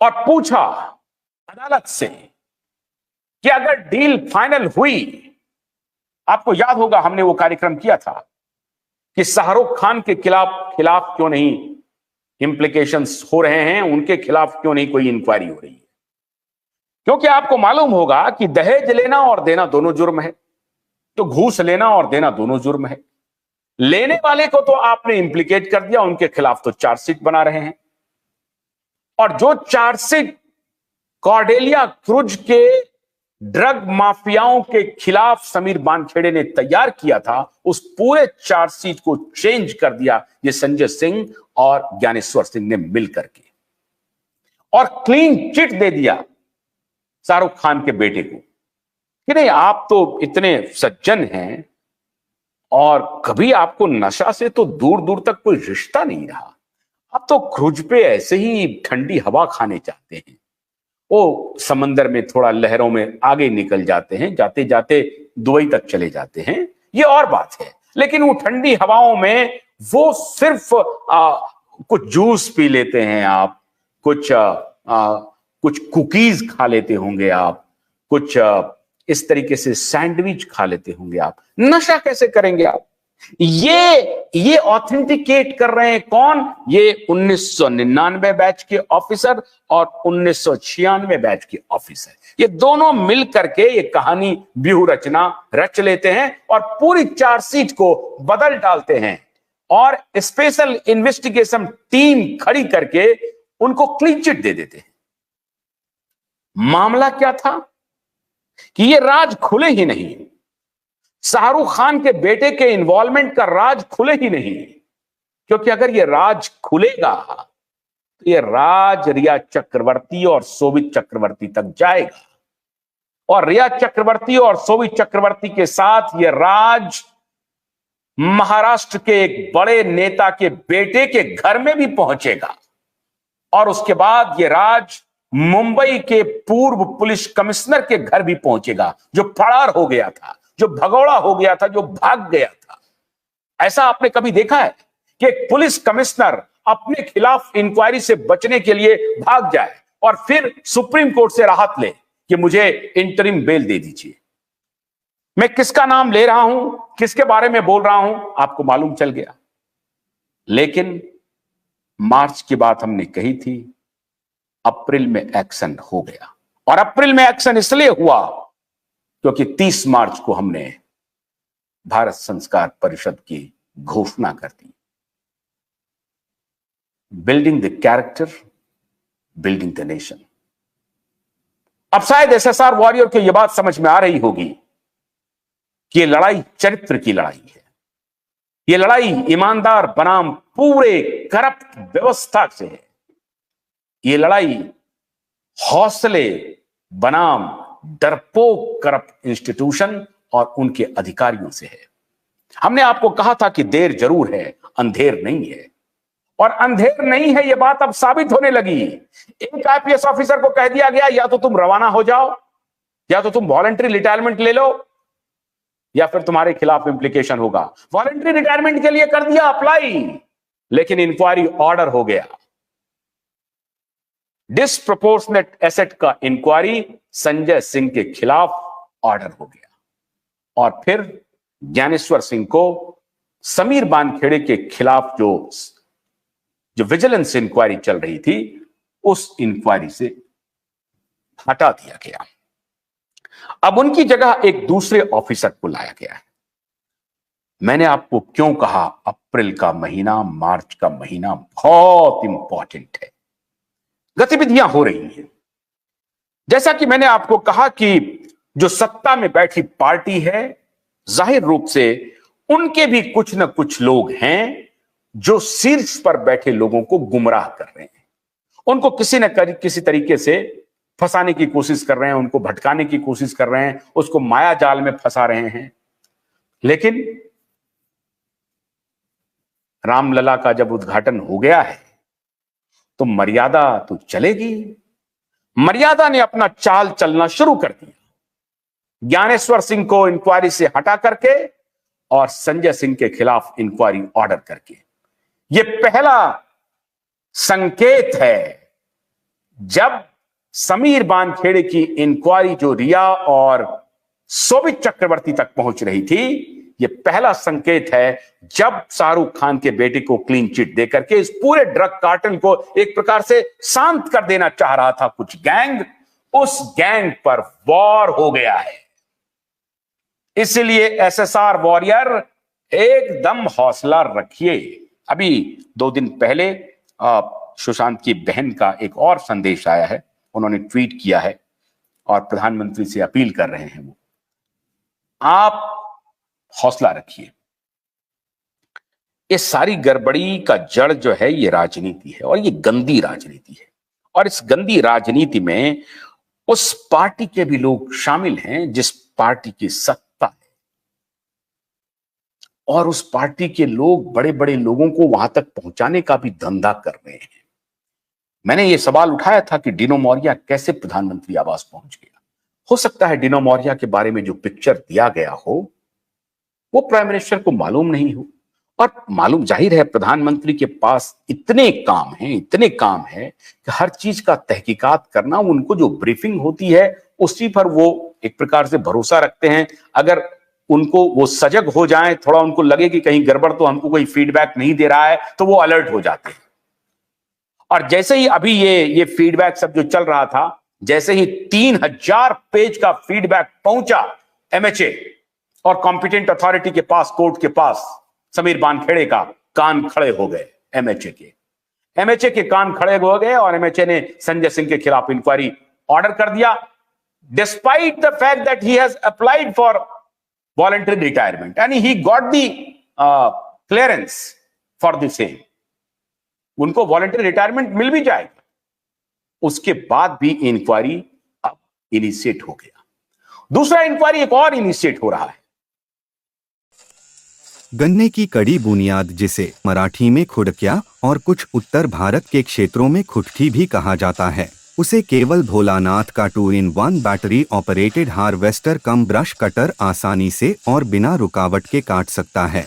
और पूछा अदालत से कि अगर डील फाइनल हुई, आपको याद होगा हमने वो कार्यक्रम किया था कि शाहरुख खान के खिलाफ क्यों नहीं इंप्लीकेशंस हो रहे हैं, उनके खिलाफ क्यों नहीं कोई इंक्वायरी हो रही है। क्योंकि आपको मालूम होगा कि दहेज लेना और देना दोनों जुर्म है, तो घूस लेना और देना दोनों जुर्म है। लेने वाले को तो आपने इंप्लीकेट कर दिया, उनके खिलाफ तो चार्जशीट बना रहे हैं, और जो चार्जशीट कॉर्डेलिया क्रूज के ड्रग माफियाओं के खिलाफ समीर बानखेड़े ने तैयार किया था, उस पूरे चार्जशीट को चेंज कर दिया ये संजय सिंह और ज्ञानेश्वर सिंह ने मिलकर के, और क्लीन चिट दे दिया शाहरुख खान के बेटे को कि नहीं, आप तो इतने सज्जन हैं और कभी आपको नशा से तो दूर दूर तक कोई रिश्ता नहीं रहा, आप तो क्रूज पे ऐसे ही ठंडी हवा खाने चाहते हैं, वो समंदर में थोड़ा लहरों में आगे निकल जाते हैं, जाते जाते दुबई तक चले जाते हैं, ये और बात है। लेकिन वो ठंडी हवाओं में वो सिर्फ कुछ जूस पी लेते हैं आप, कुछ कुकीज खा लेते होंगे आप, कुछ इस तरीके से सैंडविच खा लेते होंगे आप, नशा कैसे करेंगे आप? ये ऑथेंटिकेट कर रहे हैं कौन? ये 1999 बैच के ऑफिसर और 1996 बैच के ऑफिसर, ये दोनों मिल करके ये कहानी व्यूह रचना रच लेते हैं और पूरी चार्जशीट को बदल डालते हैं और स्पेशल इन्वेस्टिगेशन टीम खड़ी करके उनको क्लीन चिट दे देते हैं। मामला क्या था कि ये राज खुले ही नहीं, शाहरुख खान के बेटे के इन्वॉल्वमेंट का राज खुले ही नहीं, क्योंकि अगर ये राज खुलेगा तो ये राज रिया चक्रवर्ती और शोभित चक्रवर्ती तक जाएगा, और रिया चक्रवर्ती और शोभित चक्रवर्ती के साथ ये राज महाराष्ट्र के एक बड़े नेता के बेटे के घर में भी पहुंचेगा, और उसके बाद ये राज मुंबई के पूर्व पुलिस कमिश्नर के घर भी पहुंचेगा, जो फरार हो गया था, जो भगौड़ा हो गया था, जो भाग गया था। ऐसा आपने कभी देखा है कि एक पुलिस कमिश्नर अपने खिलाफ इंक्वायरी से बचने के लिए भाग जाए और फिर सुप्रीम कोर्ट से राहत ले कि मुझे इंटरिम बेल दे दीजिए? मैं किसका नाम ले रहा हूं, किसके बारे में बोल रहा हूं, आपको मालूम चल गया। लेकिन मार्च की बात हमने कही थी, अप्रैल में एक्शन हो गया, और अप्रैल में एक्शन इसलिए हुआ क्योंकि 30 मार्च को हमने भारत संस्कार परिषद की घोषणा कर दी, building the character, building the nation. अब शायद एसएसआर वॉरियर को यह बात समझ में आ रही होगी कि यह लड़ाई चरित्र की लड़ाई है, यह लड़ाई ईमानदार बनाम पूरे करप्ट व्यवस्था से है, यह लड़ाई हौसले बनाम डरपोक करप्ट इंस्टीट्यूशन और उनके अधिकारियों से है। हमने आपको कहा था कि देर जरूर है, अंधेर नहीं है, और अंधेर नहीं है यह बात अब साबित होने लगी। एक आईपीएस ऑफिसर को कह दिया गया या तो तुम रवाना हो जाओ, या तो तुम वॉलंटरी रिटायरमेंट ले लो, या फिर तुम्हारे खिलाफ इंप्लीकेशन होगा। वॉलंटरी रिटायरमेंट के लिए कर दिया अप्लाई, लेकिन इंक्वायरी ऑर्डर हो गया। डिसप्रोपोर्शनेट एसेट का इंक्वायरी संजय सिंह के खिलाफ ऑर्डर हो गया, और फिर ज्ञानेश्वर सिंह को समीर बानखेड़े के खिलाफ जो विजिलेंस इंक्वायरी चल रही थी, उस इंक्वायरी से हटा दिया गया। अब उनकी जगह एक दूसरे ऑफिसर को लाया गया है। मैंने आपको क्यों कहा अप्रैल का महीना, मार्च का महीना बहुत इंपॉर्टेंट है, गतिविधियां हो रही हैं। जैसा कि मैंने आपको कहा कि जो सत्ता में बैठी पार्टी है, जाहिर रूप से उनके भी कुछ न कुछ लोग हैं जो शीर्ष पर बैठे लोगों को गुमराह कर रहे हैं, उनको किसी न किसी तरीके से फंसाने की कोशिश कर रहे हैं, उनको भटकाने की कोशिश कर रहे हैं, उसको माया जाल में फंसा रहे हैं। लेकिन रामलला का जब उद्घाटन हो गया है तो मर्यादा तो चलेगी। मर्यादा ने अपना चाल चलना शुरू कर दिया, ज्ञानेश्वर सिंह को इंक्वायरी से हटा करके और संजय सिंह के खिलाफ इंक्वायरी ऑर्डर करके। यह पहला संकेत है जब समीर बानखेड़े की इंक्वायरी जो रिया और शोभित चक्रवर्ती तक पहुंच रही थी, यह पहला संकेत है जब शाहरुख खान के बेटे को क्लीन चिट देकर के इस पूरे ड्रग कार्टल को एक प्रकार से शांत कर देना चाह रहा था कुछ गैंग, उस गैंग पर वॉर हो गया है। इसलिए एसएसआर वॉरियर एकदम हौसला रखिए। अभी 2 दिन पहले सुशांत की बहन का एक और संदेश आया है, उन्होंने ट्वीट किया है और प्रधानमंत्री से अपील कर रहे हैं वो, आप हौसला रखिए। इस सारी गड़बड़ी का जड़ जो है ये राजनीति है, और ये गंदी राजनीति है, और इस गंदी राजनीति में उस पार्टी के भी लोग शामिल हैं जिस पार्टी की सत्ता है, और उस पार्टी के लोग बड़े बड़े लोगों को वहां तक पहुंचाने का भी धंधा कर रहे हैं। मैंने ये सवाल उठाया था कि डिनो मौर्या कैसे प्रधानमंत्री आवास पहुंच गया। हो सकता है डिनो मौर्या के बारे में जो पिक्चर दिया गया हो वो प्राइम मिनिस्टर को मालूम नहीं हो, और मालूम जाहिर है प्रधानमंत्री के पास इतने काम हैं कि हर चीज का तहकीकात करना, उनको जो ब्रीफिंग होती है उसी पर वो एक प्रकार से भरोसा रखते हैं। अगर उनको वो सजग हो जाएं, थोड़ा उनको लगे कि कहीं गड़बड़ तो हमको कोई फीडबैक नहीं दे रहा है, तो वो अलर्ट हो जाते हैं। और जैसे ही अभी ये फीडबैक सब जो चल रहा था, जैसे ही 3000 पेज का फीडबैक पहुंचा एमएचए और कॉम्पिटेंट अथॉरिटी के पास, कोर्ट के पास, समीर बानखेड़े का कान खड़े हो गए। एमएचए के कान खड़े हो गए और एमएचए ने संजय सिंह के खिलाफ इंक्वायरी ऑर्डर कर दिया, despite the fact that he has applied for voluntary retirement and he got the clearance for the same. उनको वॉलंटरी रिटायरमेंट मिल भी जाएगा। उसके बाद भी इंक्वायरी अब इनिशिएट हो गया। दूसरा इंक्वायरी एक और इनिशिएट हो रहा है। गन्ने की कड़ी बुनियाद, जिसे मराठी में खुडक्या और कुछ उत्तर भारत के क्षेत्रों में खुटकी भी कहा जाता है, उसे केवल भोलानाथ का 2-in-1 बैटरी ऑपरेटेड हार्वेस्टर कम ब्रश कटर आसानी से और बिना रुकावट के काट सकता है।